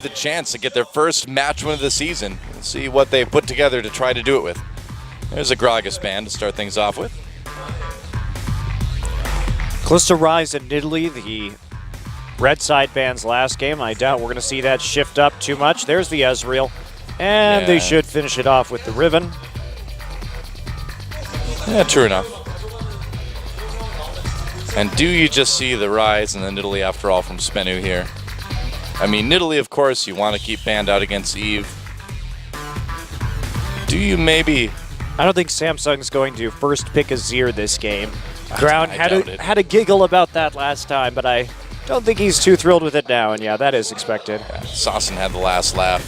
the chance to get their first match win of the season. We'll see what they put together to try to do it with. There's a Gragas band to start things off with. Close to Rise in Italy, the red side band's last game. I doubt we're going to see that shift up too much. There's the Ezreal, and they should finish it off with the Riven. Yeah, true enough. And do you just see the Rise and then Nidalee after all from Spenu here? I mean, Nidalee, of course, you want to keep banned out against Eve. Do you maybe... I don't think Samsung's going to first pick Azir this game. Ground had a giggle about that last time, but I don't think he's too thrilled with it now, and yeah, that is expected. Yeah, Saucin had the last laugh.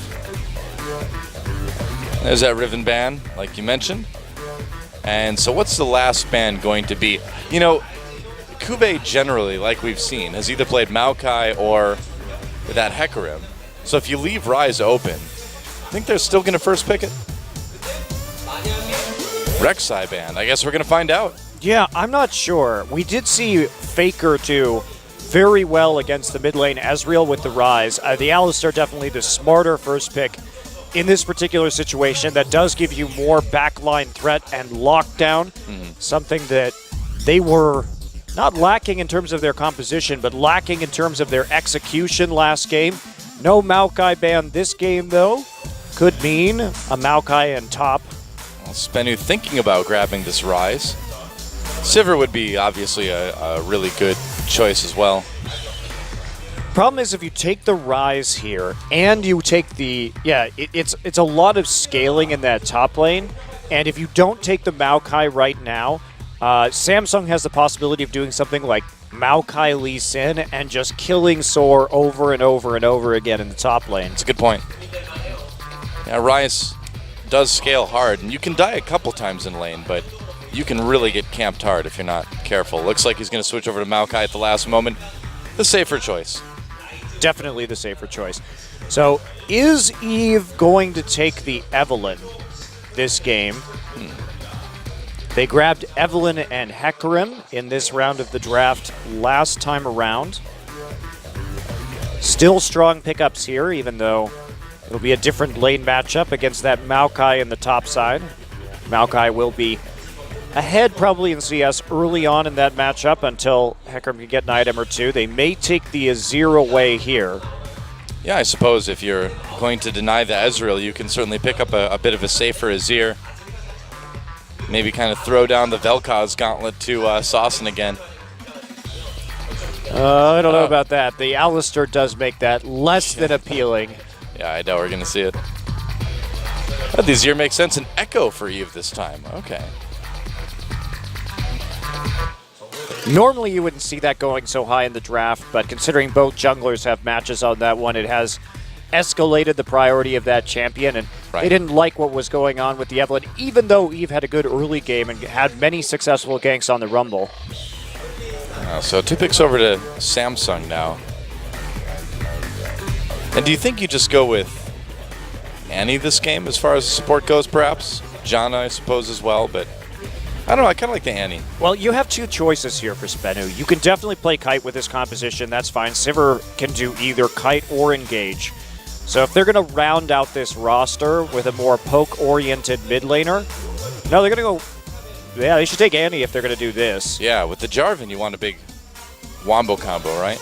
There's that Riven ban, like you mentioned. And so what's the last ban going to be? You know, Kube generally, like we've seen, has either played Maokai or that Hecarim. So if you leave Rise open, I think they're still going to first pick it. Rek'Sai ban, I guess we're going to find out. Yeah, I'm not sure. We did see Faker do very well against the mid lane Ezreal with the Rise. The Alistar definitely the smarter first pick in this particular situation. That does give you more backline threat and lockdown, something that they were not lacking in terms of their composition, but lacking in terms of their execution last game. No Maokai ban this game, though. Could mean a Maokai and top. Well, Spenu thinking about grabbing this Rise. Sivir would be obviously a really good choice as well. Problem is if you take the Rise here and you take the... Yeah, it's a lot of scaling in that top lane. And if you don't take the Maokai right now, Samsung has the possibility of doing something like Maokai Lee Sin and just killing Soar over and over and over again in the top lane. It's a good point. Yeah, Rise does scale hard, and you can die a couple times in lane, but you can really get camped hard if you're not careful. Looks like he's going to switch over to Maokai at the last moment. The safer choice. Definitely the safer choice. So, is Eve going to take the Evelynn this game? They grabbed Evelynn and Hecarim in this round of the draft last time around. Still strong pickups here, even though it'll be a different lane matchup against that Maokai in the top side. Maokai will be ahead probably in CS early on in that matchup until Hecarim can get an item or two. They may take the Azir away here. Yeah, I suppose if you're going to deny the Ezreal, you can certainly pick up a bit of a safer Azir. Maybe kind of throw down the Vel'Koz gauntlet to Saucin again. I don't know about that. The Alistar does make that less than appealing. Yeah, I know we're going to see it. The Azir makes sense. An Echo for Eve this time. Okay. Normally you wouldn't see that going so high in the draft, but considering both junglers have matches on that one, it has escalated the priority of that champion, and they didn't like what was going on with the Evelynn, even though Eve had a good early game and had many successful ganks on the Rumble. So 2 picks over to Samsung now. And do you think you just go with Annie this game as far as support goes, perhaps? Janna, I suppose, as well, but I don't know, I kind of like the Annie. Well, you have 2 choices here for Spenu. You can definitely play Kite with this composition, that's fine. Sivir can do either Kite or Engage. So if they're going to round out this roster with a more poke-oriented mid laner, no, they're going to go... Yeah, they should take Annie if they're going to do this. Yeah, with the Jarvan, you want a big wombo combo, right?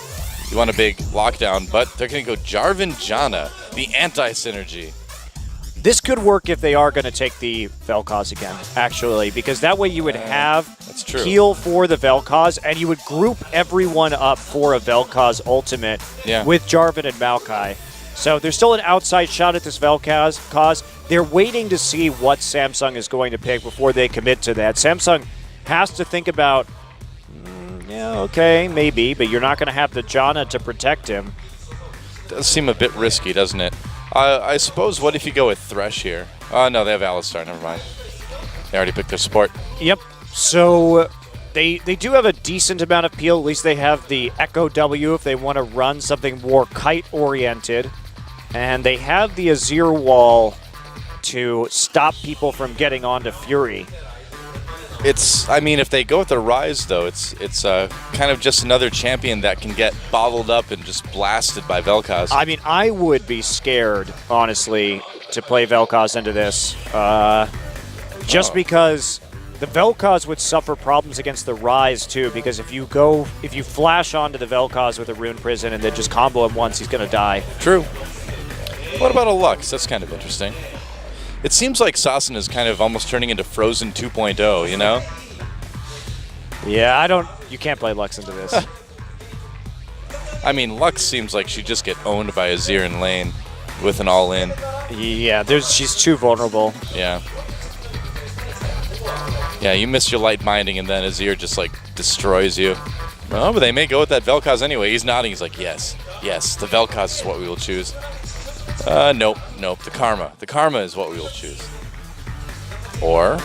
You want a big lockdown, but they're going to go Jarvan Janna, the anti-synergy. This could work if they are going to take the Vel'Koz again, actually, because that way you would have heal for the Vel'Koz, and you would group everyone up for a Vel'Koz ultimate with Jarvan and Maokai. So there's still an outside shot at this Vel'Koz. They're waiting to see what Samsung is going to pick before they commit to that. Samsung has to think about, yeah, okay, maybe, but you're not going to have the Janna to protect him. Does seem a bit risky, doesn't it? I suppose, what if you go with Thresh here? Oh, no, they have Alistar, never mind. They already picked their support. Yep, so they do have a decent amount of peel. At least they have the Echo W if they want to run something more kite-oriented. And they have the Azir wall to stop people from getting onto Fury. I mean, if they go with the Rise, though, it's kind of just another champion that can get bottled up and just blasted by Vel'Koz. I mean, I would be scared, honestly, to play Vel'Koz into this. Just because the Vel'Koz would suffer problems against the Rise, too, because if you flash onto the Vel'Koz with a Rune Prison and then just combo him once, he's going to die. True. What about a Lux? That's kind of interesting. It seems like Sassen is kind of almost turning into Frozen 2.0, you know? Yeah, you can't play Lux into this. I mean, Lux seems like she'd just get owned by Azir in lane with an all-in. Yeah, she's too vulnerable. Yeah. Yeah, you miss your light binding and then Azir just like destroys you. Oh, but they may go with that Vel'Koz anyway. He's nodding. He's like, yes, the Vel'Koz is what we will choose. Nope. The Karma. The Karma is what we will choose. Or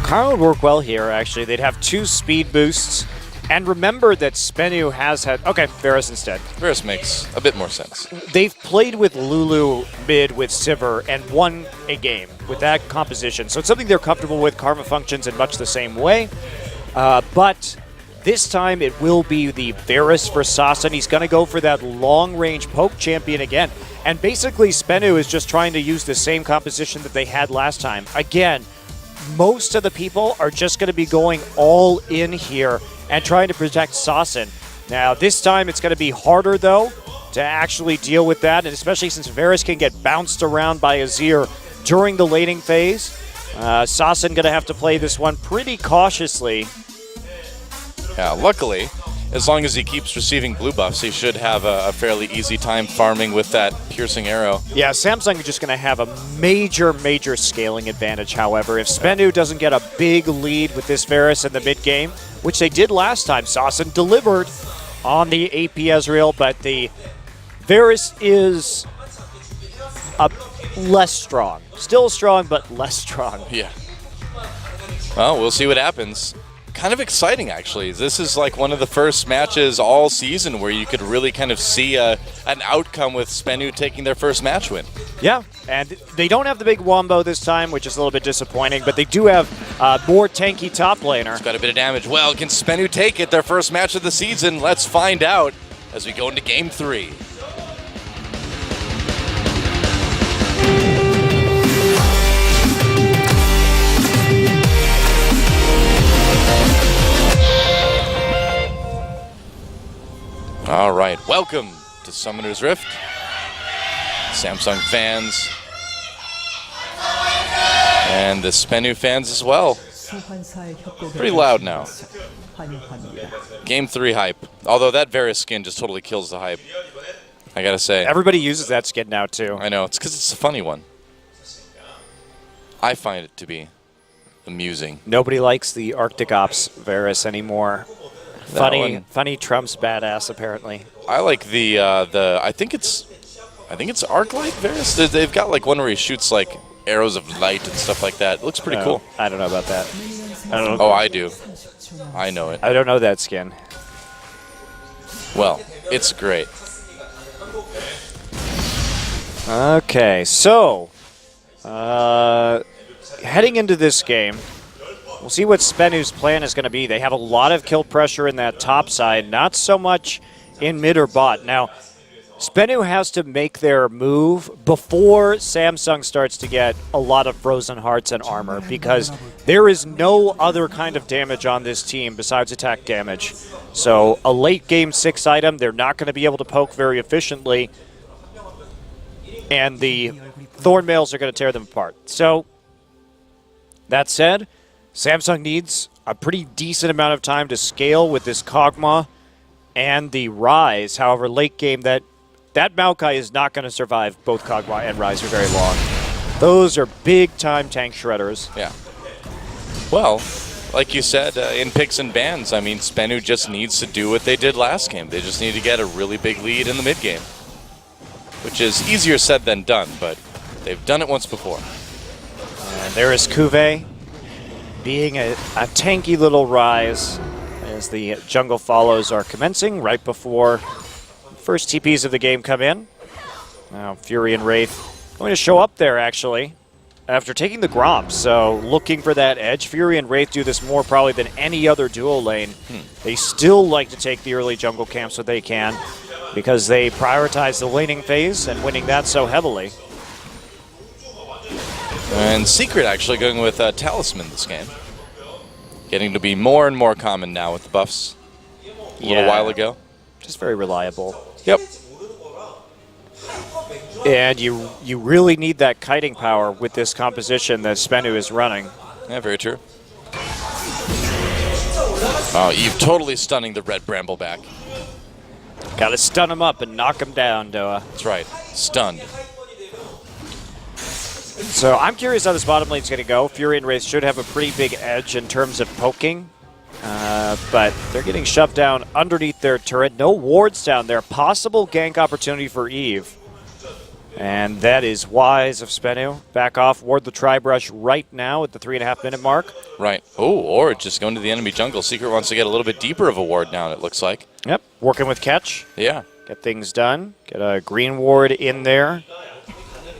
Karma would work well here, actually. They'd have 2 speed boosts. And remember that Spenu has had... Okay, Varus instead. Varus makes a bit more sense. They've played with Lulu mid with Sivir and won a game with that composition. So it's something they're comfortable with. Karma functions in much the same way. But this time it will be the Varus for Sassen. He's going to go for that long-range poke champion again. And basically Spenu is just trying to use the same composition that they had last time. Again, most of the people are just going to be going all in here and trying to protect Sassen. Now, this time it's going to be harder, though, to actually deal with that, and especially since Varus can get bounced around by Azir during the laning phase. Sassen going to have to play this one pretty cautiously. Yeah, luckily, as long as he keeps receiving blue buffs, he should have a fairly easy time farming with that piercing arrow. Yeah, Samsung is just going to have a major scaling advantage, however. If Spenu doesn't get a big lead with this Varus in the mid-game, which they did last time, Sassen delivered on the AP Ezreal, but the Varus is less strong. Still strong, but less strong. Yeah. Well, we'll see what happens. Kind of exciting, actually. This is like one of the first matches all season where you could really kind of see an outcome with Spenu taking their first match win. Yeah, and they don't have the big Wombo this time, which is a little bit disappointing, but they do have more tanky top laner. It's got a bit of damage. Well, can Spenu take it, their first match of the season? Let's find out as we go into Game 3. All right, welcome to Summoner's Rift. Samsung fans and the Spenu fans as well. Pretty loud now. Game 3 hype. Although that Varus skin just totally kills the hype, I gotta say. Everybody uses that skin now too. I know, it's because it's a funny one. I find it to be amusing. Nobody likes the Arctic Ops Varus anymore. Funny Trump's badass, apparently. I like the I think it's Arc-Light Varus. They've got like one where he shoots like arrows of light and stuff like that. It looks pretty cool. I don't know about that. Oh, I do. I know it. I don't know that skin. Well, it's great. Okay, so heading into this game, we'll see what Spenu's plan is going to be. They have a lot of kill pressure in that top side, not so much in mid or bot. Now, Spenu has to make their move before Samsung starts to get a lot of frozen hearts and armor, because there is no other kind of damage on this team besides attack damage. So a late game 6 item, they're not going to be able to poke very efficiently, and the Thorn Mails are going to tear them apart. So, that said, Samsung needs a pretty decent amount of time to scale with this Kog'Maw and the Rise. However, late game, that Maokai is not going to survive both Kog'Maw and Rise for very long. Those are big-time tank shredders. Yeah. Well, like you said, in picks and bans, I mean, Spenu just needs to do what they did last game. They just need to get a really big lead in the mid-game, which is easier said than done, but they've done it once before. And there is Kuve, being a tanky little Rise as the jungle follows are commencing right before the first TPs of the game come in. Now Fury and Wraith going to show up there, actually. after taking the Gromp, so looking for that edge. Fury and Wraith do this more probably than any other duo lane. They still like to take the early jungle camps when they can because they prioritize the laning phase and winning that so heavily. And Secret actually going with Talisman this game. Getting to be more and more common now with the buffs a little while ago. Just very reliable. Yep. And you really need that kiting power with this composition that Spenu is running. Yeah, very true. Oh, Eve totally stunning the red Brambleback. Got to stun him up and knock him down, Doa. That's right. Stunned. So I'm curious how this bottom lane's going to go. Fury and Wraith should have a pretty big edge in terms of poking. But they're getting shoved down underneath their turret. No wards down there. Possible gank opportunity for Eve. And that is wise of Spenu. Back off, ward the Tri-Brush right now at the 3.5-minute mark. Right. Oh, or just going to the enemy jungle. Secret wants to get a little bit deeper of a ward down, it looks like. Yep, working with Catch. Yeah. Get things done. Get a green ward in there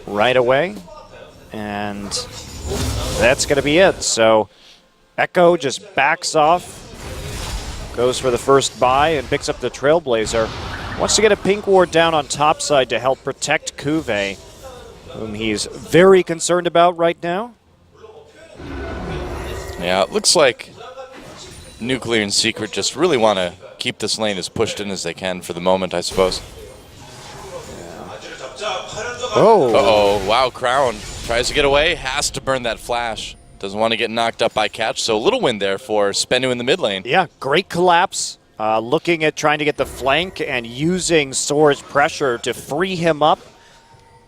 right away. And that's going to be it. So Echo just backs off, goes for the first buy, and picks up the Trailblazer. Wants to get a pink ward down on top side to help protect Kuve, whom he's very concerned about right now. Yeah, it looks like Nuclear and Secret just really want to keep this lane as pushed in as they can for the moment, I suppose. Oh. Uh-oh, wow, Crown tries to get away, has to burn that flash. Doesn't want to get knocked up by Catch, so a little win there for Spenu in the mid lane. Yeah, great collapse. Looking at trying to get the flank and using Soar's pressure to free him up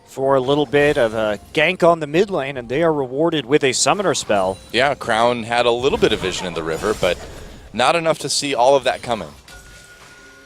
for a little bit of a gank on the mid lane, and they are rewarded with a summoner spell. Yeah, Crown had a little bit of vision in the river, but not enough to see all of that coming.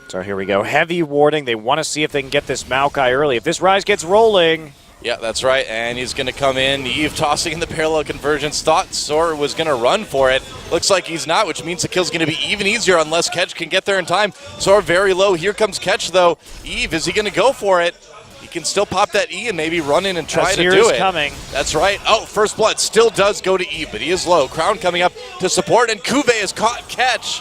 So here we go. Heavy warding. They want to see if they can get this Maokai early. If this Rise gets rolling... Yeah, that's right, and he's going to come in. Eve tossing in the parallel convergence. Thought Soar was going to run for it. Looks like he's not, which means the kill's going to be even easier unless Ketch can get there in time. Soar very low. Here comes Ketch, though. Eve, is he going to go for it? He can still pop that E and maybe run in and try to do it. Coming. That's right. Oh, first blood still does go to Eve, but he is low. Crown coming up to support, and Kuve has caught Ketch.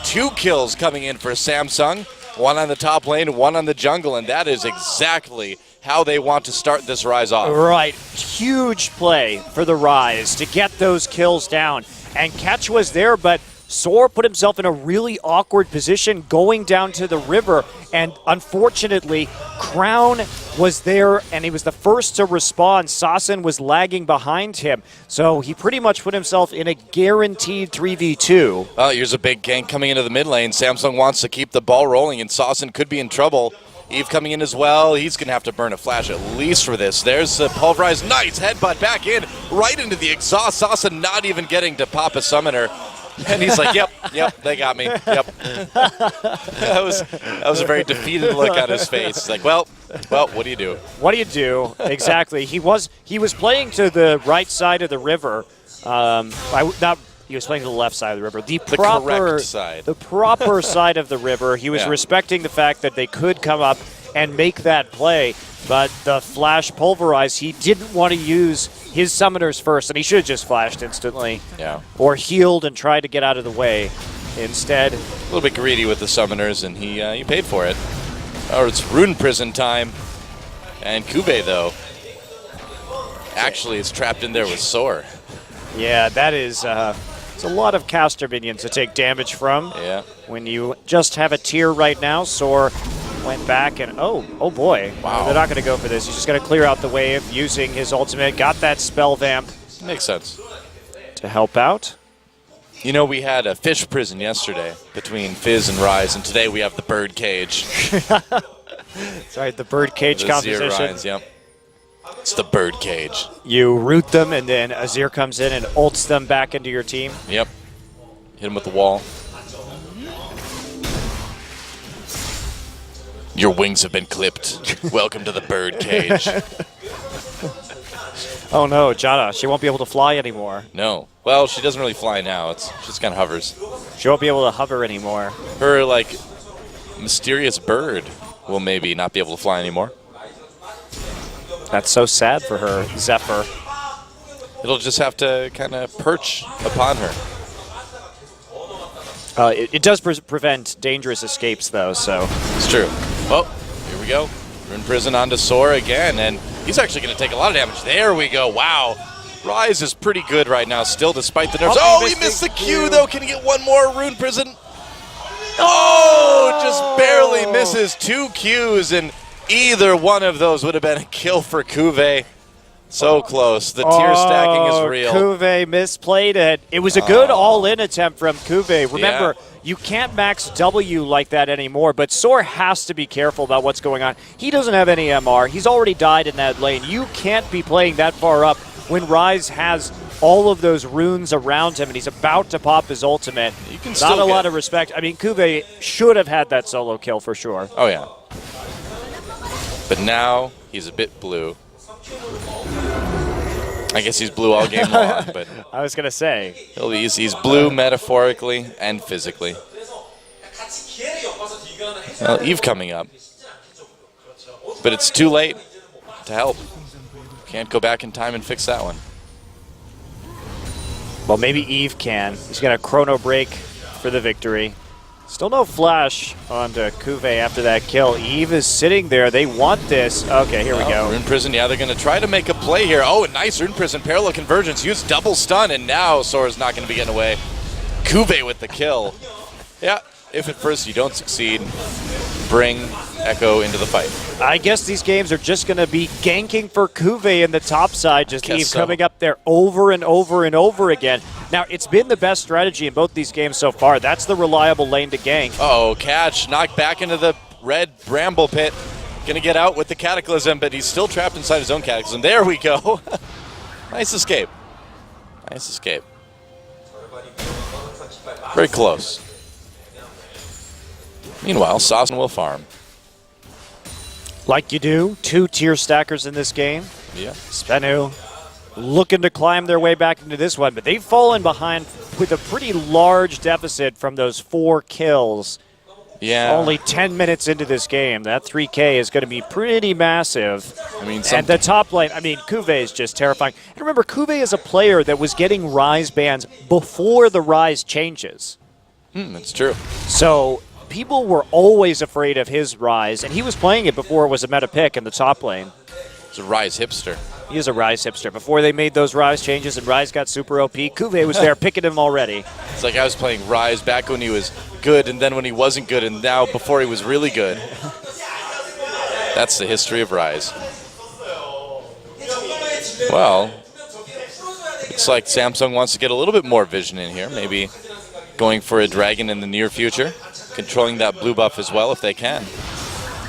2 kills coming in for Samsung. 1 on the top lane, 1 on the jungle, and that is exactly how they want to start this Rise off. Right. Huge play for the Rise to get those kills down. And Catch was there, but Soar put himself in a really awkward position going down to the river. And unfortunately, Crown was there, and he was the first to respond. Sassen was lagging behind him. So he pretty much put himself in a guaranteed 3v2. Well, here's a big gank coming into the mid lane. Samsung wants to keep the ball rolling, and Sassen could be in trouble. Eve coming in as well. He's going to have to burn a flash at least for this. There's the Pulverize. Nice headbutt back in, right into the exhaust. Sassen not even getting to pop a summoner. And he's like, yep, they got me. Yep. that was a very defeated look on his face. He's like, well, what do you do? What do you do? Exactly. He was playing to the right side of the river. He was playing to the left side of the river. The correct side. The proper side of the river. He was respecting the fact that they could come up and make that play. But the flash Pulverize, he didn't want to use his summoners first, and he should have just flashed instantly. Yeah. Or healed and tried to get out of the way. Instead, a little bit greedy with the summoners, and he paid for it. Oh, it's Rune Prison time. And Kuve, though, actually is trapped in there with Soar. Yeah, that is... it's a lot of caster minions to take damage from. Yeah. When you just have a tier right now, Soar went back and, oh boy. Wow. They're not going to go for this. He's just going to clear out the wave using his ultimate. Got that spell vamp. Makes sense. To help out. You know, we had a fish prison yesterday between Fizz and Rise, and today we have the bird cage. Sorry, the bird cage composition. Rise, yep. It's the bird cage. You root them, and then Azir comes in and ults them back into your team. Yep. Hit him with the wall. Your wings have been clipped. Welcome to the bird cage. Oh no, Jada, she won't be able to fly anymore. No. Well, she doesn't really fly now. She just kind of hovers. She won't be able to hover anymore. Her, mysterious bird will maybe not be able to fly anymore. That's so sad for her, Zephyr. It'll just have to kind of perch upon her. It does prevent dangerous escapes, though, so. It's true. Well, here we go. Rune Prison onto Sora again, and he's actually going to take a lot of damage. There we go. Wow. Rise is pretty good right now still, despite the nerfs. Oh, he missed the Q, though. Can he get one more Rune Prison? Oh, just barely misses 2 Qs, and either one of those would have been a kill for Cuvée. So close. The tier stacking is real. Cuvée misplayed it. It was a good all-in attempt from Cuvée. Remember, you can't max W like that anymore, but Sora has to be careful about what's going on. He doesn't have any MR. He's already died in that lane. You can't be playing that far up when Rise has all of those runes around him and he's about to pop his ultimate. You can Not a lot of respect. I mean, Cuvée should have had that solo kill for sure. Oh, yeah. But now he's a bit blue. I guess he's blue all game long, but I was going to say. He's blue metaphorically and physically. Well, Eve coming up. But it's too late to help. Can't go back in time and fix that one. Well, maybe Eve can. He's going to chrono break for the victory. Still no flash onto Cuvée after that kill. Eve is sitting there. They want this. Okay, here we go. Rune Prison, yeah, they're going to try to make a play here. Oh, a nice Rune Prison parallel convergence. Use double stun, and now Sora's not going to be getting away. Cuvée with the kill. Yeah, if at first you don't succeed, bring Echo into the fight. I guess these games are just going to be ganking for Cuvée in the top side, just Eve coming up there over and over and over again. Now, it's been the best strategy in both these games so far. That's the reliable lane to gank. Oh, catch, knocked back into the red bramble pit. Gonna get out with the Cataclysm, but he's still trapped inside his own Cataclysm. There we go. Nice escape. Nice escape. Very close. Meanwhile, Sosn will farm. Like you do, 2 tier stackers in this game. Yeah. SBE looking to climb their way back into this one, but they've fallen behind with a pretty large deficit from those 4 kills. Yeah. Only 10 minutes into this game. That 3K is going to be pretty massive. I mean, and the top lane, I mean, Cuvée is just terrifying. And remember, Cuvée is a player that was getting Rise bans before the Rise changes. That's true. So people were always afraid of his Rise, and he was playing it before it was a meta pick in the top lane. He's a Rise hipster. He is a Rise hipster. Before they made those Rise changes and Rise got super OP, Cuvée was there picking him already. It's like I was playing Rise back when he was good, and then when he wasn't good, and now before he was really good. That's the history of Rise. Well, looks like Samsung wants to get a little bit more vision in here. Maybe going for a dragon in the near future. Controlling that blue buff as well if they can.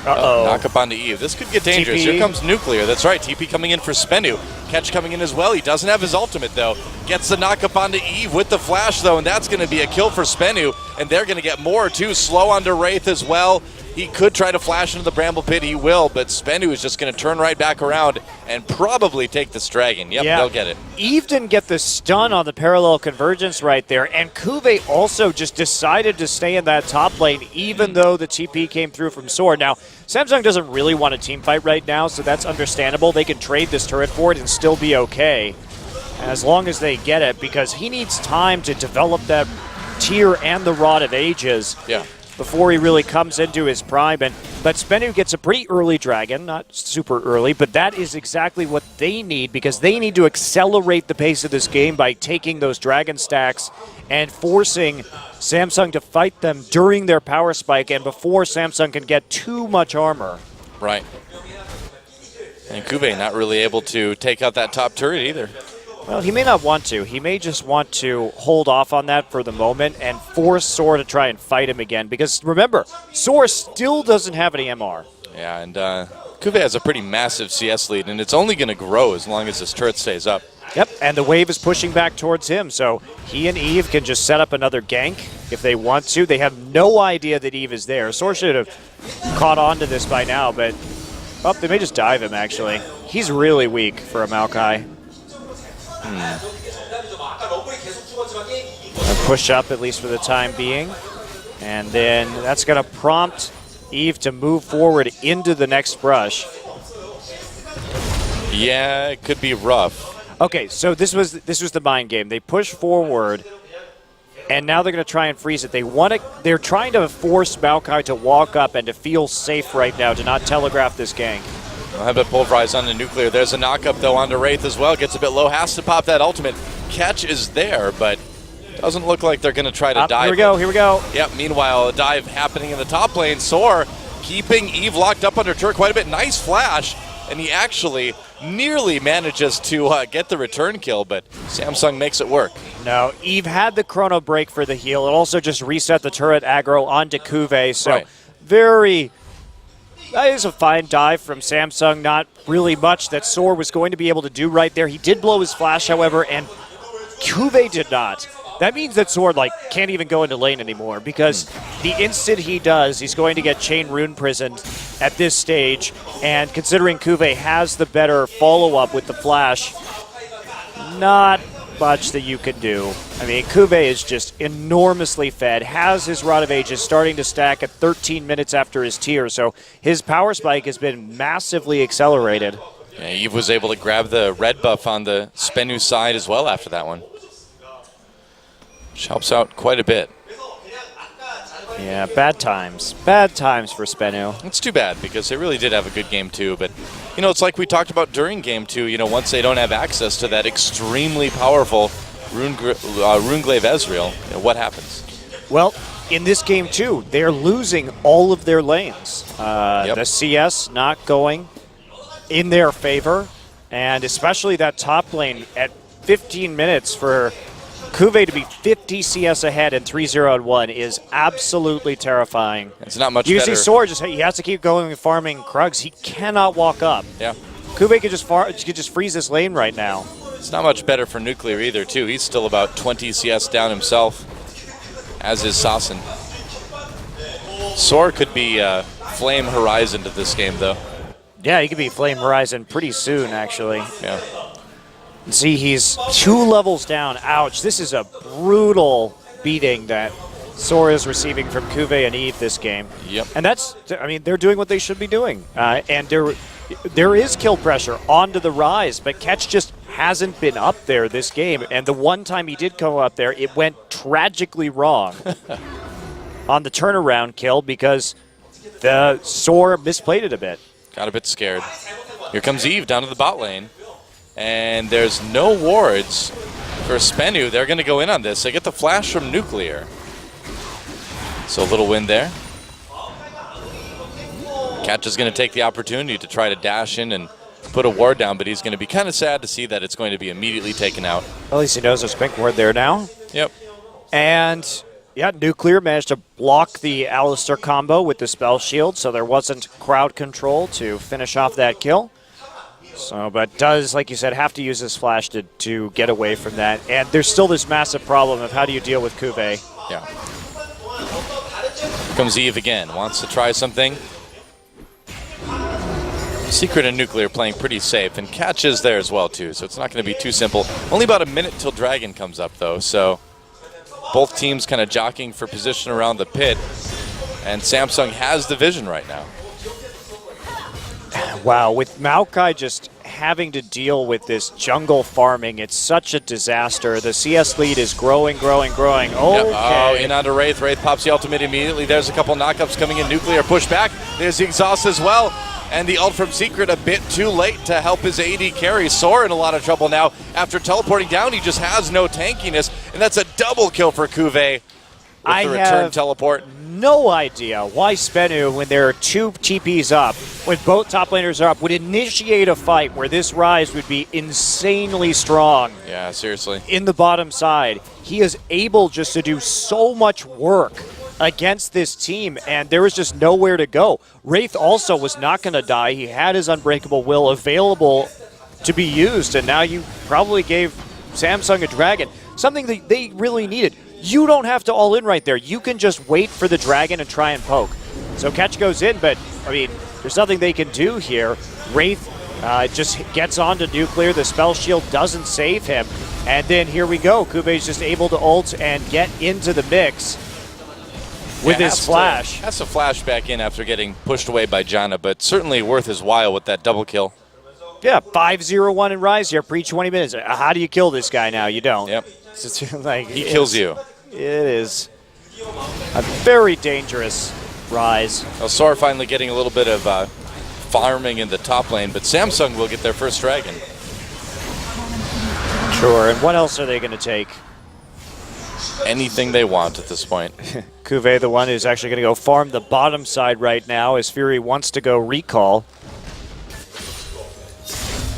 Uh-oh. Knock up onto Eve. This could get dangerous. TP. Here comes Nuclear. That's right. TP coming in for SBE. Catch coming in as well. He doesn't have his ultimate, though. Gets the knock up onto Eve with the flash, though, and that's going to be a kill for SBE. And they're going to get more, too. Slow onto Wraith as well. He could try to flash into the Bramble Pit. He will, but SBE is just going to turn right back around and probably take this dragon. Yep, yeah. They'll get it. Eve didn't get the stun on the parallel convergence right there, and Cuvée also just decided to stay in that top lane, even though the TP came through from Sora. Now, Samsung doesn't really want a team fight right now, so that's understandable. They can trade this turret for it and still be okay, as long as they get it, because he needs time to develop that tier and the Rod of Ages. Yeah. Before he really comes into his prime. But SBE gets a pretty early dragon, not super early, but that is exactly what they need, because they need to accelerate the pace of this game by taking those dragon stacks and forcing Samsung to fight them during their power spike and before Samsung can get too much armor. Right. And Cuvée not really able to take out that top turret either. Well, he may not want to. He may just want to hold off on that for the moment and force Sora to try and fight him again. Because remember, Sora still doesn't have any MR. Yeah, and Cuvée has a pretty massive CS lead, and it's only going to grow as long as this turret stays up. Yep, and the wave is pushing back towards him, so he and Eve can just set up another gank if they want to. They have no idea that Eve is there. Sora should have caught on to this by now, but they may just dive him, actually. He's really weak for a Maokai. And push up, at least for the time being. And then that's going to prompt Eve to move forward into the next brush. Yeah, it could be rough. Okay, so this was the mind game. They push forward, and now they're going to try and freeze it. They're trying to force Maokai to walk up and to feel safe right now, to not telegraph this gank. I'll have it pulverize on the Nuclear. There's a knock-up, though, onto Wraith as well. Gets a bit low, has to pop that ultimate. Catch is there, but doesn't look like they're going to try to dive. Here we go. Yep, meanwhile, a dive happening in the top lane. Soar keeping Eve locked up under turret quite a bit. Nice flash, and he actually nearly manages to get the return kill, but Samsung makes it work. No, Eve had the chrono break for the heal. It also just reset the turret aggro onto Kuve, so Right. that is a fine dive from Samsung. Not really much that Soar was going to be able to do right there. He did blow his flash, however, and Kuve did not. That means that Sword can't even go into lane anymore, because the instant he does, he's going to get Chain Rune prisoned at this stage. And considering Kuve has the better follow-up with the flash, not much that you can do. I mean, Kuve is just enormously fed, has his Rod of Ages starting to stack at 13 minutes after his tier, so his power spike has been massively accelerated. Yeah, Eve was able to grab the red buff on the Spenu side as well after that one, which helps out quite a bit. Yeah, bad times. Bad times for Spenu. It's too bad, because they really did have a good game too, but it's like we talked about during game 2, once they don't have access to that extremely powerful Runeglaive Ezreal, what happens? Well, in this game too, they're losing all of their lanes. The CS not going in their favor, and especially that top lane at 15 minutes for Kuve to be 50 CS ahead and 3-0-1 is absolutely terrifying. It's not much you better. You see Sword, he has to keep going and farming Krugs. He cannot walk up. Yeah. Kuve could just freeze this lane right now. It's not much better for Nuclear either, too. He's still about 20 CS down himself, as is Sassen. Soar could be Flame Horizon to this game, though. Yeah, he could be Flame Horizon pretty soon, actually. Yeah. See, he's 2 levels down. Ouch. This is a brutal beating that Sora is receiving from Kuve and Eve this game. Yep. And they're doing what they should be doing. And there is kill pressure onto the Rise, but Ketch just hasn't been up there this game. And the one time he did come up there, it went tragically wrong on the turnaround kill because the Sora misplayed it a bit. Got a bit scared. Here comes Eve down to the bot lane. And there's no wards for Spenu. They're going to go in on this. They get the flash from Nuclear. So a little win there. Catch is going to take the opportunity to try to dash in and put a ward down, but he's going to be kind of sad to see that it's going to be immediately taken out. At least he knows there's a pink ward there now. Yep. And yeah, Nuclear managed to block the Alistar combo with the spell shield, so there wasn't crowd control to finish off that kill. So, but does, like you said, have to use his flash to get away from that. And there's still this massive problem of how do you deal with Kuve. Yeah. Here comes Eve again. Wants to try something. Secret and Nuclear playing pretty safe, and Catch is there as well, too, so it's not going to be too simple. Only about a minute till Dragon comes up, though, so both teams kind of jockeying for position around the pit, and Samsung has the vision right now. Wow, with Maokai just having to deal with this jungle farming, it's such a disaster. The CS lead is growing. Okay. Yep. Oh, in onto Wraith. Wraith pops the ultimate immediately. There's a couple knockups coming in. Nuclear push back. There's the exhaust as well. And the ult from Secret a bit too late to help his AD carry. Soar in a lot of trouble now. After teleporting down, he just has no tankiness. And that's a double kill for Kuve with the return teleport. No idea why Spenu, when there are 2 TPs up, when both top laners are up, would initiate a fight where this Rise would be insanely strong. Yeah, seriously. In the bottom side. He is able just to do so much work against this team, and there was just nowhere to go. Wraith also was not going to die. He had his Unbreakable Will available to be used, and now you probably gave Samsung a Dragon, something that they really needed. You don't have to all in right there. You can just wait for the Dragon and try and poke. So Catch goes in, but, I mean, there's nothing they can do here. Wraith just gets onto Nuclear. The spell shield doesn't save him. And then here we go. Kube's just able to ult and get into the mix with his flash. Has to flash back in after getting pushed away by Janna, but certainly worth his while with that double kill. Yeah, 5-0-1 in Rise here, pre-20 minutes. How do you kill this guy now? You don't. Yep. It's just like, He kills you. It is a very dangerous Rise. Well, Sora finally getting a little bit of farming in the top lane, but Samsung will get their first dragon. Sure, and what else are they going to take? Anything they want at this point. Cuvée, the one who's actually going to go farm the bottom side right now, as Fury wants to go recall.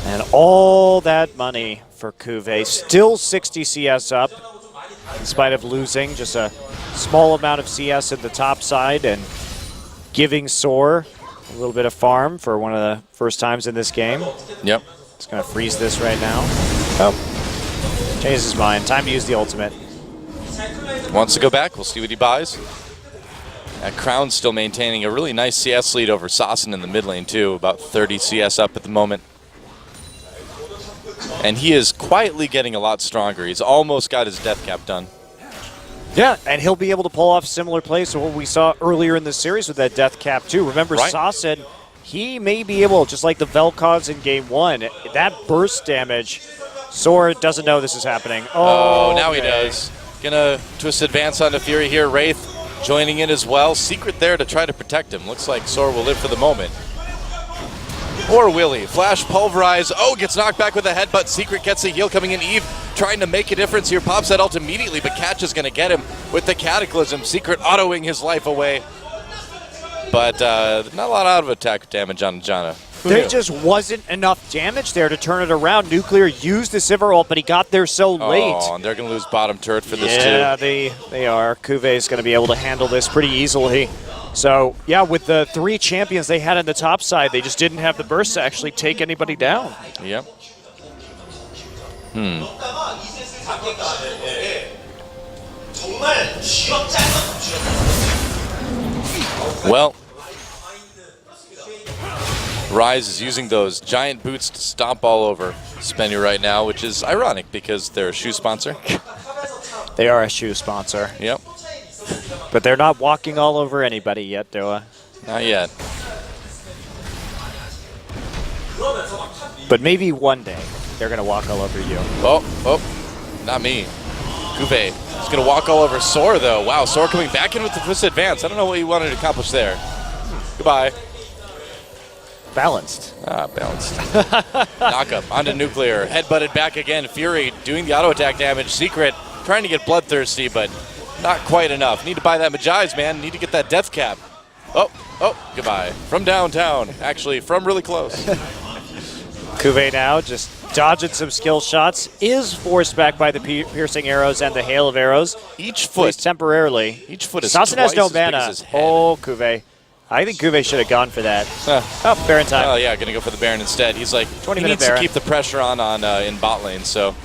And all that money for Cuvée. Still 60 CS up, in spite of losing just a small amount of CS at the top side and giving Soar a little bit of farm for one of the first times in this game. Yep. It's going to freeze this right now. Oh, changes his mind. Time to use the ultimate. Wants to go back. We'll see what he buys. Crown's still maintaining a really nice CS lead over Sassen in the mid lane, too. About 30 CS up at the moment. And he is quietly getting a lot stronger. He's almost got his death cap done. Yeah, and he'll be able to pull off similar plays to what we saw earlier in the series with that death cap, too. Remember, right. Sassen, he may be able, just like the Vel'Koz in Game 1, that burst damage, Soar doesn't know this is happening. Oh, now he does. Gonna twist advance onto Fury here. Wraith joining in as well. Secret there to try to protect him. Looks like Soar will live for the moment. Or will he? Flash, pulverize. Oh, gets knocked back with a headbutt. Secret gets a heal coming in. Eve trying to make a difference here. Pops that ult immediately, but Catch is going to get him with the Cataclysm. Secret autoing his life away. But not a lot out of attack damage on Janna. There just wasn't enough damage there to turn it around. Nuclear used the Sivir ult, but he got there so late. Oh, and they're going to lose bottom turret for this too. Yeah, they are. Cuvée going to be able to handle this pretty easily. So, yeah, with the 3 champions they had on the top side, they just didn't have the burst to actually take anybody down. Yep. Well, Rise is using those giant boots to stomp all over Spenu right now, which is ironic because they're a shoe sponsor. They are a shoe sponsor. Yep. But they're not walking all over anybody yet, Doa. Not yet. But maybe one day they're going to walk all over you. Oh, not me. Cuvée is going to walk all over Soar, though. Wow, Soar coming back in with the twist advance. I don't know what he wanted to accomplish there. Goodbye. Balanced. Balanced. Knock up onto Nuclear. Headbutted back again. Fury doing the auto attack damage. Secret trying to get bloodthirsty, but not quite enough. Need to buy that Magi's, man. Need to get that death cap. Oh, goodbye. From downtown. Actually, from really close. Cuvée now just dodging some skill shots. Is forced back by the piercing arrows and the hail of arrows. Each foot. Temporarily. Each foot is Sassen has no twice as big mana. as his head. Oh, Cuvée. I think Cuvée should have gone for that. Oh, Baron time. Oh, yeah, going to go for the Baron instead. He's like, he needs to keep the pressure on in bot lane, so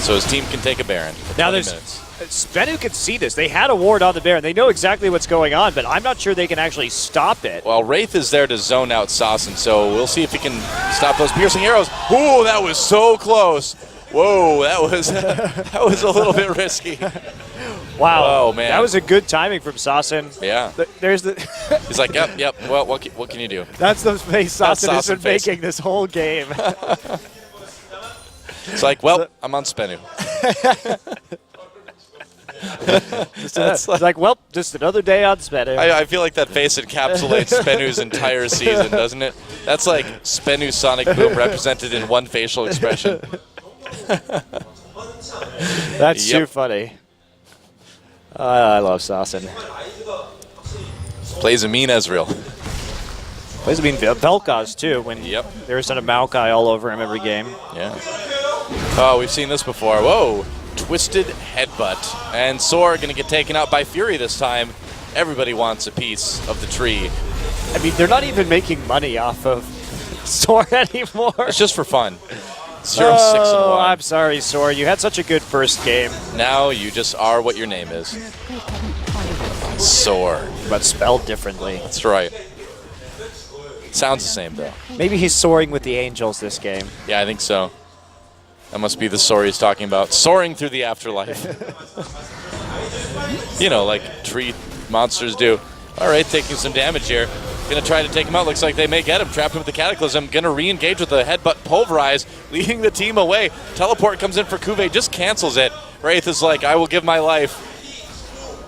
his team can take a Baron for 20 minutes. Spenu can see this. They had a ward on the Baron. They know exactly what's going on, but I'm not sure they can actually stop it. Well, Wraith is there to zone out Sassen, so we'll see if he can stop those piercing arrows. Ooh, that was so close. Whoa, that was a little bit risky. Wow. Oh, man. That was a good timing from Sassen. Yeah. There's the He's like, yep. Well, what can you do? That's the face Sassen has been face. making this whole game. It's like, well, I'm on Spenu. It's like, well, just another day on Spenu. I feel like that face encapsulates Spenu's entire season, doesn't it? That's like Spenu Sonic Boom represented in one facial expression. That's too funny. I love Sassen. Plays a mean Ezreal. Plays a mean Vel'Koz, too, when there's a Maokai all over him every game. Yeah. Oh, we've seen this before. Whoa. Twisted headbutt. And Soar going to get taken out by Fury this time. Everybody wants a piece of the tree. I mean, they're not even making money off of Soar anymore. It's just for fun. 0-6-1. I'm sorry, Soar. You had such a good first game. Now you just are what your name is. Soar. But spelled differently. That's right. Sounds the same, though. Maybe he's soaring with the angels this game. Yeah, I think so. That must be the Soar he's talking about. Soaring through the afterlife. You know, like tree monsters do. All right, taking some damage here. Gonna try to take him out. Looks like they may get him. Trapped him with the Cataclysm. Gonna re-engage with the headbutt Pulverize, leading the team away. Teleport comes in for Cuvée, just cancels it. Wraith is like, I will give my life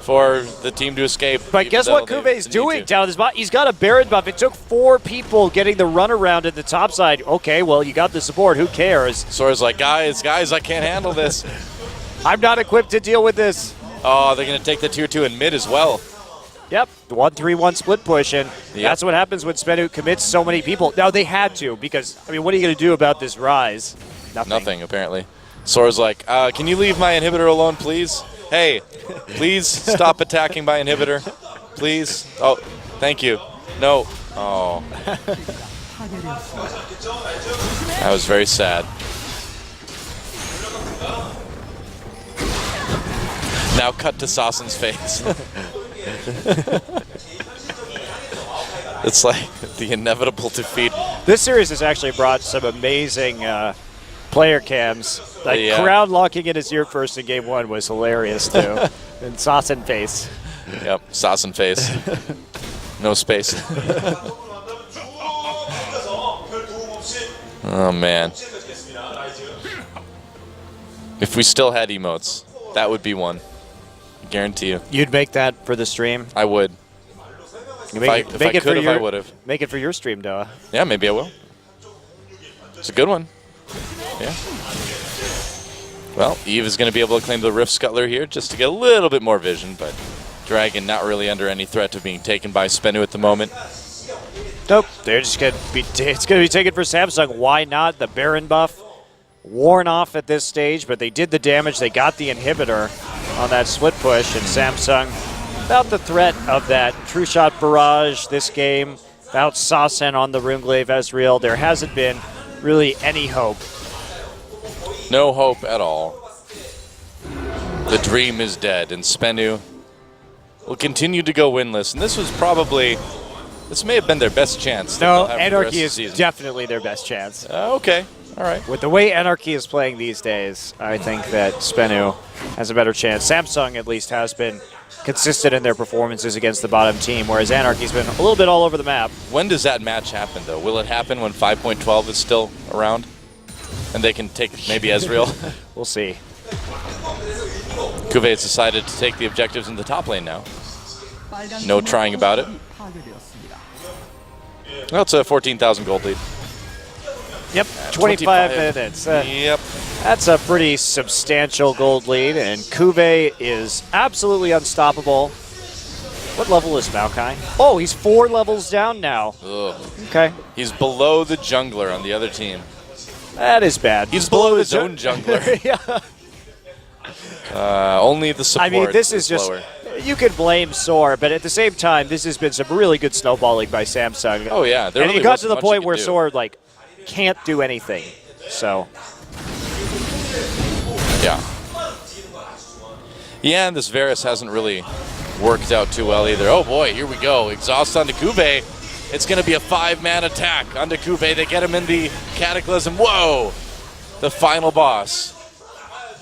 for the team to escape. But guess what Cuvé's doing down his bot? He's got a Baron buff. It took 4 people getting the runaround at the top side. Okay, well, you got the support. Who cares? Sora's like, guys, I can't handle this. I'm not equipped to deal with this. Oh, they're going to take the tier 2 in mid as well. Yep, 1-3-1 split push, and that's what happens when SBE commits so many people. Now, they had to, because, I mean, what are you going to do about this rise? Nothing, apparently. Sora's like, can you leave my inhibitor alone, please? Hey, please stop attacking my inhibitor. Please. Oh, thank you. No. Oh. That was very sad. Now cut to Sassen's face. It's like the inevitable defeat. This series has actually brought some amazing player cams. Like crowd locking in his ear first in game 1 was hilarious too. And Sassen face. Yep, Sassen face. No space. Oh man. If we still had emotes, that would be one. Guarantee you. You'd make that for the stream? I would. If I could, I would have. Make it for your stream, Doa. Yeah, maybe I will. It's a good one. Yeah. Well, Eve is going to be able to claim the Rift Scuttler here just to get a little bit more vision, but Dragon not really under any threat of being taken by Spenu at the moment. Nope. They're just going to be. It's going to be taken for Samsung. Why not? The Baron buff worn off at this stage, but they did the damage. They got the inhibitor on that split push, and Samsung, without the threat of that True Shot Barrage this game, without Sassen on the Runeglaive Ezreal, there hasn't been really any hope. No hope at all. The dream is dead, and Spenu will continue to go winless, and this was probably, this may have been their best chance. No, Anarchy is definitely their best chance. Okay. All right. With the way Anarchy is playing these days, I think that Spenu has a better chance. Samsung, at least, has been consistent in their performances against the bottom team, whereas Anarchy's been a little bit all over the map. When does that match happen, though? Will it happen when 5.12 is still around? And they can take maybe Ezreal? We'll see. Cuvée has decided to take the objectives in the top lane now. No trying about it. Well, it's a 14,000 gold lead. Yep, 25 minutes. Yep. That's a pretty substantial gold lead, and Cuvée is absolutely unstoppable. What level is Maokai? Oh, he's 4 levels down now. Ugh. Okay. He's below the jungler on the other team. That is bad. He's below his own jungler. Yeah. Only the support. I mean, this is just, lower. You can blame Sor, but at the same time, this has been some really good snowballing by Samsung. Oh, yeah. And it got to the point where Sor, like, can't do anything. So. Yeah. Yeah, and this Varus hasn't really worked out too well either. Oh boy, here we go. Exhaust onto Cuvée. It's going to be a 5-man attack onto Cuvée. They get him in the Cataclysm. Whoa! The final boss.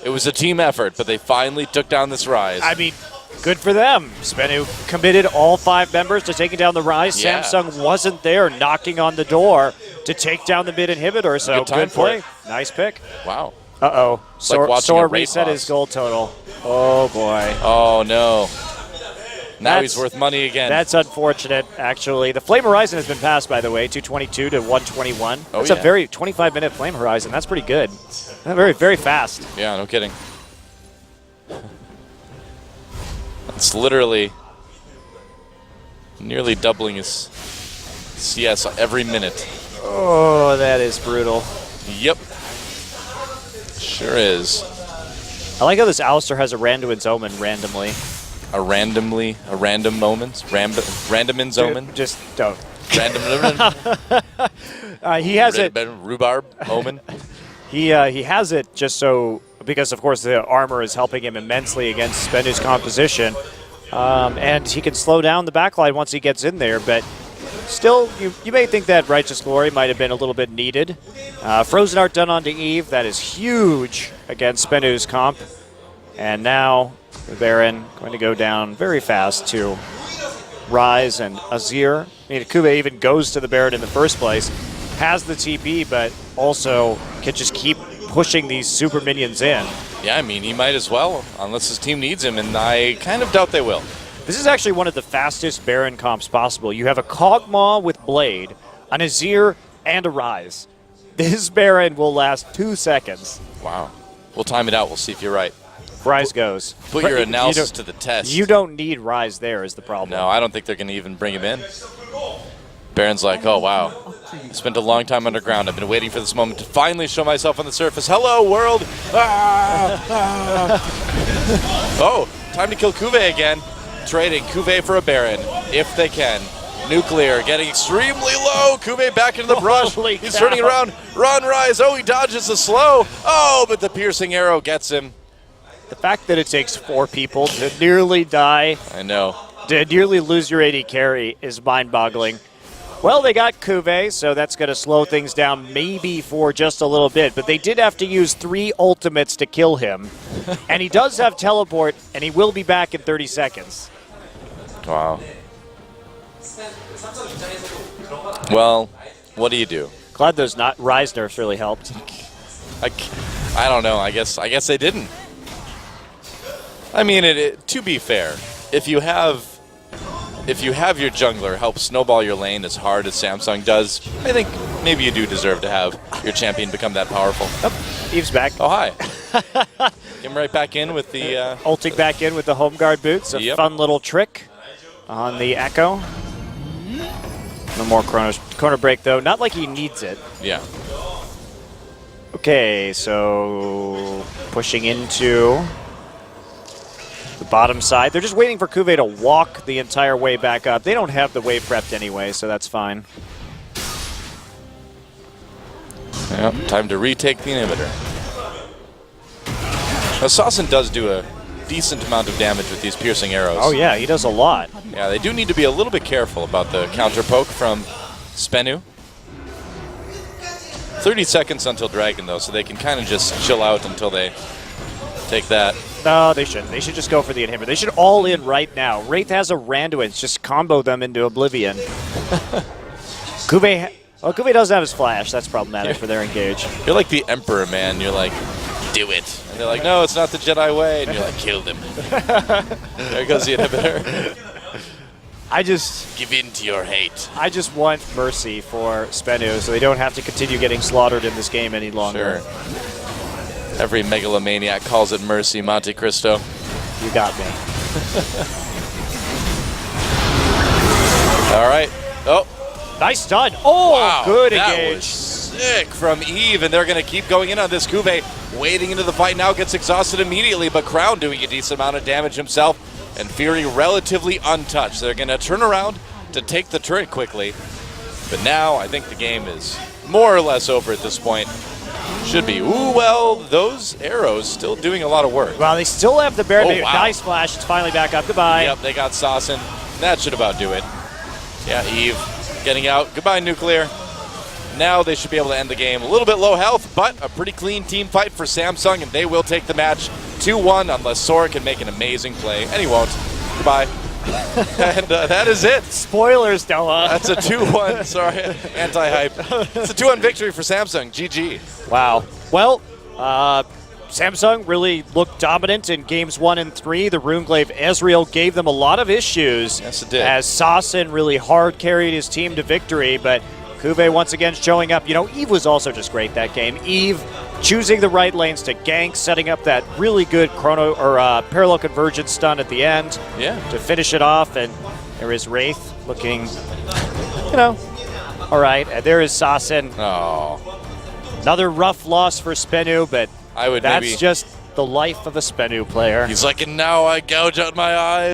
It was a team effort, but they finally took down this Rise. I mean, good for them. Spenu committed all 5 members to taking down the Rise. Yeah. Samsung wasn't there knocking on the door to take down the mid inhibitor, so good play. Nice pick. Wow. Uh-oh. Sor reset boss. His gold total. Oh, boy. Oh, no. Now he's worth money again. That's unfortunate, actually. The Flame Horizon has been passed, by the way, 222 to 121. That's a very 25-minute Flame Horizon. That's pretty good. Very, very fast. Yeah, no kidding. It's literally nearly doubling his CS every minute. Oh, that is brutal. Yep. Sure is. I like how this Alistar has a Randuin's Omen randomly. A random moment? Randomin's Omen? Just don't. Random. He has it. Rhubarb Omen? He has it just so, because of course the armor is helping him immensely against Spenu's composition. And he can slow down the backline once he gets in there, but still, you may think that Righteous Glory might have been a little bit needed. Frozen Art done onto Eve, that is huge against Spenu's comp. And now the Baron going to go down very fast to Rise and Azir. I mean, Kube even goes to the Baron in the first place, has the TP, but also can just keep pushing these super minions in. Yeah, I mean, he might as well, unless his team needs him, and I kind of doubt they will. This is actually one of the fastest Baron comps possible. You have a Kog'Maw with Blade, an Azir, and a Ryze. This Baron will last 2 seconds. Wow. We'll time it out. We'll see if you're right. Ryze goes. Put your analysis to the test. You don't need Ryze there is the problem. No, I don't think they're going to even bring him in. Baron's like, oh, wow. I spent a long time underground. I've been waiting for this moment to finally show myself on the surface. Hello, world! Ah, ah. Oh, time to kill Kube again. Trading Kube for a Baron, if they can. Nuclear getting extremely low. Kube back into the brush. He's turning around. Run, Ryze. Oh, he dodges the slow. Oh, but the piercing arrow gets him. The fact that it takes 4 people to nearly die, I know, to nearly lose your AD carry is mind-boggling. Well, they got Kube, so that's going to slow things down maybe for just a little bit. But they did have to use 3 ultimates to kill him. And he does have teleport, and he will be back in 30 seconds. Wow. Well, what do you do? Glad those Ryze nerfs really helped. I don't know. I guess they didn't. I mean, to be fair, if you have your jungler help snowball your lane as hard as Samsung does, I think maybe you do deserve to have your champion become that powerful. Oh, Eve's back. Oh, hi. Get him right back in with the... Ulting back in with the home guard boots. A fun little trick on the Echo. No more chrono break, though. Not like he needs it. Yeah. Okay, so pushing into the bottom side. They're just waiting for Kube to walk the entire way back up. They don't have the wave prepped anyway, so that's fine. Yep, time to retake the inhibitor. Now, Sasson does do a decent amount of damage with these piercing arrows. Oh yeah, he does a lot. Yeah, they do need to be a little bit careful about the counter poke from SBE. 30 seconds until Dragon, though, so they can kind of just chill out until they take that. No, they shouldn't. They should just go for the inhibitor. They should all in right now. Wraith has a Randuin. Just combo them into oblivion. Kube doesn't have his flash. That's problematic for their engage. You're like the Emperor, man. You're like, do it. And they're like, no, it's not the Jedi way. And you're like, kill them. There goes the inhibitor. Give in to your hate. I just want mercy for SBE so they don't have to continue getting slaughtered in this game any longer. Sure. Every megalomaniac calls it mercy, Monte Cristo. You got me. All right. Oh. Nice stun. Oh, wow, good that engage. Was sick from Eve, and they're going to keep going in on this. Kube wading into the fight now, gets exhausted immediately, but Crown doing a decent amount of damage himself, and Fury relatively untouched. They're going to turn around to take the turret quickly, but now I think the game is more or less over at this point. Should be. Ooh, well, those arrows still doing a lot of work. Well, they still have the Baron. Oh, wow. Nice flash. It's finally back up. Goodbye. Yep, they got Sasson. That should about do it. Yeah, Eve getting out. Goodbye, Nuclear. Now they should be able to end the game. A little bit low health, but a pretty clean team fight for Samsung, and they will take the match 2-1 unless Sora can make an amazing play, and he won't. Goodbye. And that is it. Spoilers, Noah. That's a 2-1. Sorry, anti-hype. It's a 2-1 victory for Samsung. GG. Wow. Well, Samsung really looked dominant in games 1 and 3. The Runeglaive Ezreal gave them a lot of issues. Yes, it did. As Sasson really hard carried his team to victory, but Kube once again showing up. You know, Eve was also just great that game. Eve choosing the right lanes to gank, setting up that really good parallel convergence stun at the end to finish it off. And there is Wraith looking, you know, all right. And there is Sasson. Oh. Another rough loss for SBE, but that's just the life of a SBE player. He's like, and now I gouge out my eyes.